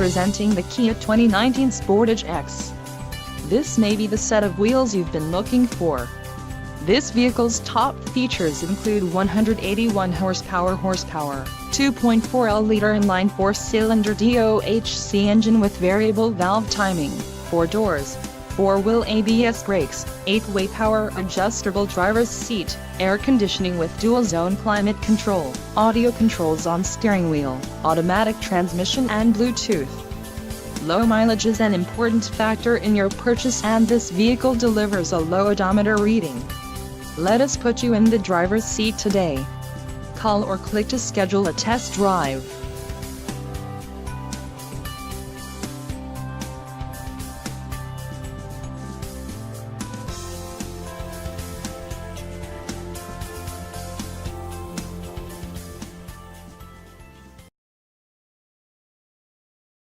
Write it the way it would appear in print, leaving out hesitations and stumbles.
Presenting the Kia 2019 Sportage EX. This may be the set of wheels you've been looking for. This vehicle's top features include 181 horsepower, 2.4L inline 4-cylinder DOHC engine with variable valve timing, 4 doors, 4-wheel ABS brakes, 8-way power adjustable driver's seat, air conditioning with dual-zone climate control, audio controls on steering wheel, automatic transmission and Bluetooth. Low mileage is an important factor in your purchase, and this vehicle delivers a low odometer reading. Let us put you in the driver's seat today. Call or click to schedule a test drive.